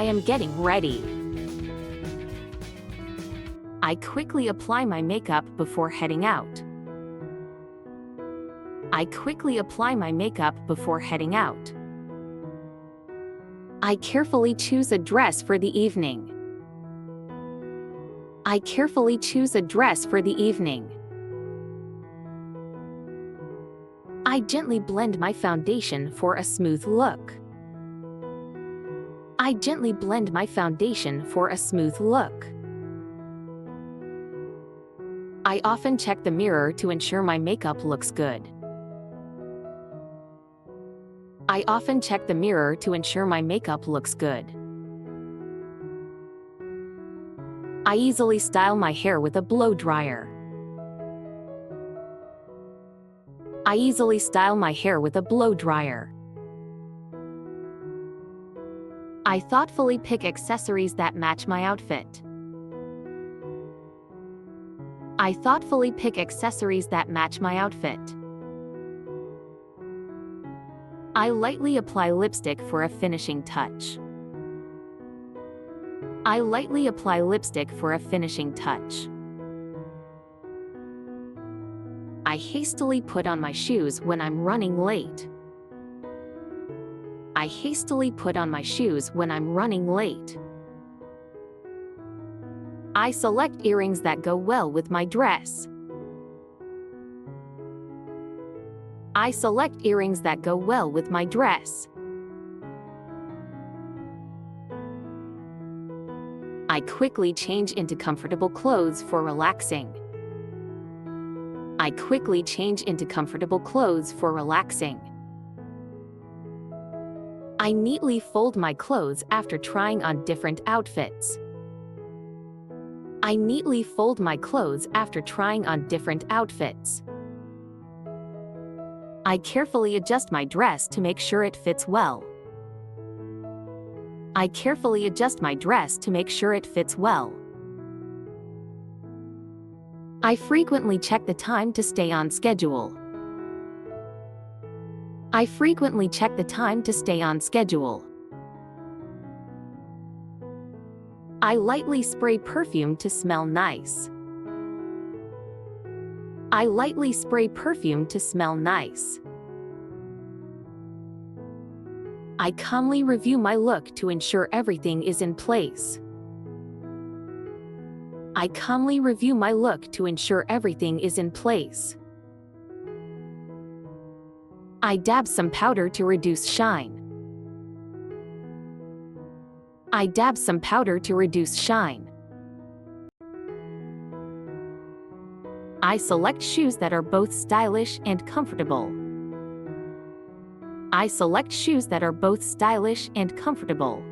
I am getting ready. I quickly apply my makeup before heading out. I quickly apply my makeup before heading out. I carefully choose a dress for the evening. I carefully choose a dress for the evening. I gently blend my foundation for a smooth look. I gently blend my foundation for a smooth look. I often check the mirror to ensure my makeup looks good. I often check the mirror to ensure my makeup looks good. I easily style my hair with a blow dryer. I easily style my hair with a blow dryer. I thoughtfully pick accessories that match my outfit. I thoughtfully pick accessories that match my outfit. I lightly apply lipstick for a finishing touch. I lightly apply lipstick for a finishing touch. I hastily put on my shoes when I'm running late. I hastily put on my shoes when I'm running late. I select earrings that go well with my dress. I select earrings that go well with my dress. I quickly change into comfortable clothes for relaxing. I quickly change into comfortable clothes for relaxing. I neatly fold my clothes after trying on different outfits. I neatly fold my clothes after trying on different outfits. I carefully adjust my dress to make sure it fits well. I carefully adjust my dress to make sure it fits well. I frequently check the time to stay on schedule. I frequently check the time to stay on schedule. I lightly spray perfume to smell nice. I lightly spray perfume to smell nice. I calmly review my look to ensure everything is in place. I calmly review my look to ensure everything is in place. I dab some powder to reduce shine. I dab some powder to reduce shine. I select shoes that are both stylish and comfortable. I select shoes that are both stylish and comfortable.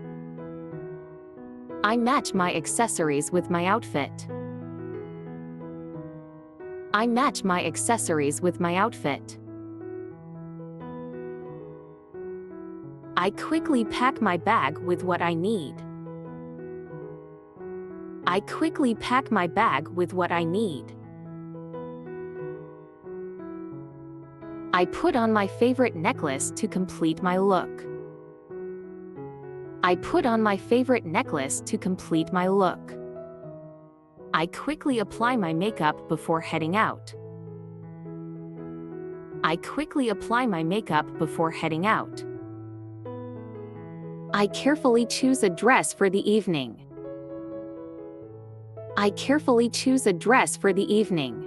I match my accessories with my outfit. I match my accessories with my outfit. I quickly pack my bag with what I need. I quickly pack my bag with what I need. I put on my favorite necklace to complete my look. I put on my favorite necklace to complete my look. I quickly apply my makeup before heading out. I quickly apply my makeup before heading out. I carefully choose a dress for the evening. I carefully choose a dress for the evening.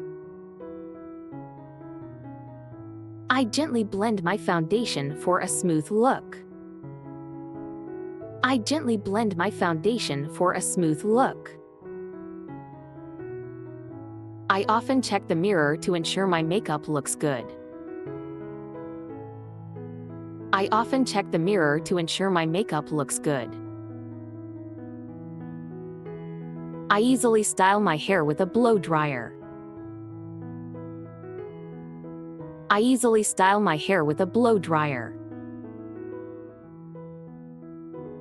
I gently blend my foundation for a smooth look. I gently blend my foundation for a smooth look. I often check the mirror to ensure my makeup looks good. I often check the mirror to ensure my makeup looks good. I easily style my hair with a blow dryer. I easily style my hair with a blow dryer.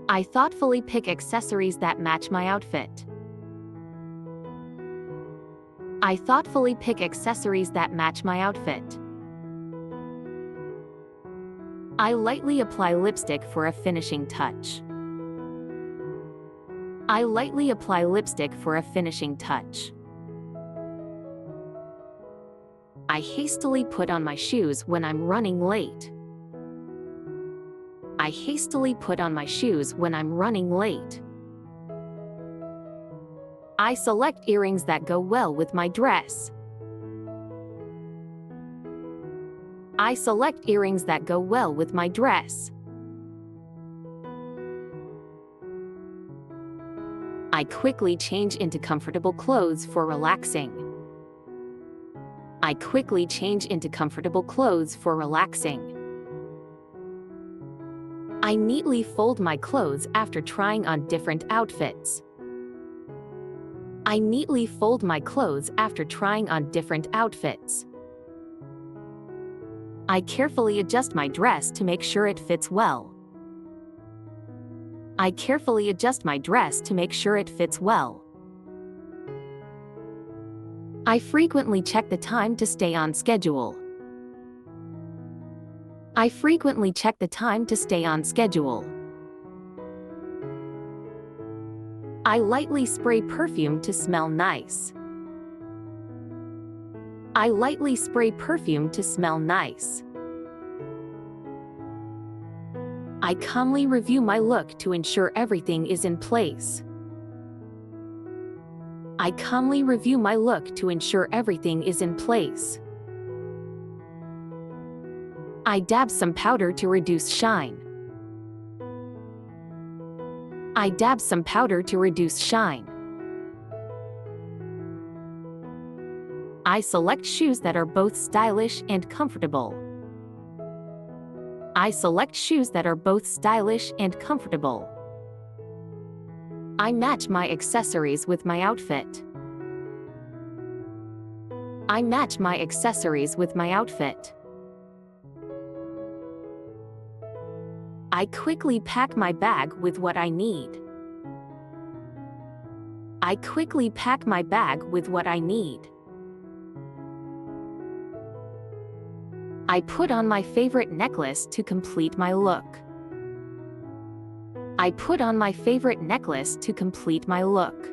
I thoughtfully pick accessories that match my outfit. I thoughtfully pick accessories that match my outfit. I lightly apply lipstick for a finishing touch. I lightly apply lipstick for a finishing touch. I hastily put on my shoes when I'm running late. I hastily put on my shoes when I'm running late. I select earrings that go well with my dress. I select earrings that go well with my dress. I quickly change into comfortable clothes for relaxing. I quickly change into comfortable clothes for relaxing. I neatly fold my clothes after trying on different outfits. I neatly fold my clothes after trying on different outfits. I carefully adjust my dress to make sure it fits well. I carefully adjust my dress to make sure it fits well. I frequently check the time to stay on schedule. I frequently check the time to stay on schedule. I lightly spray perfume to smell nice. I lightly spray perfume to smell nice. I calmly review my look to ensure everything is in place. I calmly review my look to ensure everything is in place. I dab some powder to reduce shine. I dab some powder to reduce shine. I select shoes that are both stylish and comfortable. I select shoes that are both stylish and comfortable. I match my accessories with my outfit. I match my accessories with my outfit. I quickly pack my bag with what I need. I quickly pack my bag with what I need. I put on my favorite necklace to complete my look. I put on my favorite necklace to complete my look.